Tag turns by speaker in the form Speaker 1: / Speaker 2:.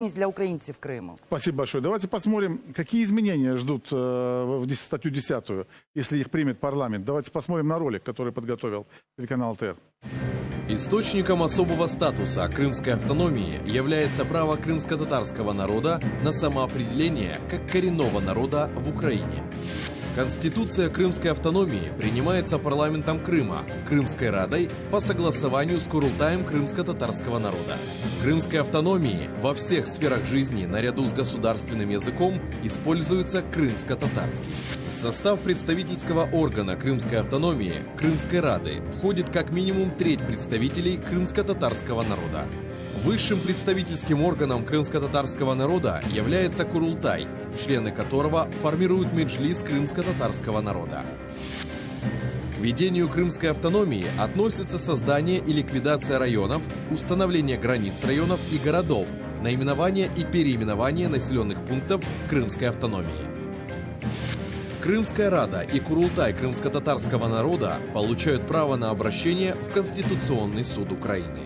Speaker 1: для украинцев Крыма.
Speaker 2: Спасибо большое. Давайте посмотрим, какие изменения ждут в статью 10, если их примет парламент. Давайте посмотрим на ролик, который подготовил телеканал ТР.
Speaker 3: Источником особого статуса крымской автономии является право крымско-татарского народа на самоопределение как коренного народа в Украине. Конституция крымской автономии принимается парламентом Крыма, Крымской Радой по согласованию с Курултаем крымско-татарского народа. Крымской автономии во всех сферах жизни наряду с государственным языком используется крымско-татарский. В состав представительского органа Крымской автономии, Крымской Рады, входит как минимум треть представителей крымско-татарского народа. Высшим представительским органом крымско-татарского народа является Курултай, члены которого формируют меджлис крымско-татарского народа. К ведению крымской автономии относятся создание и ликвидация районов, установление границ районов и городов, наименование и переименование населенных пунктов крымской автономии. Крымская Рада и Курултай крымско-татарского народа получают право на обращение в Конституционный суд Украины.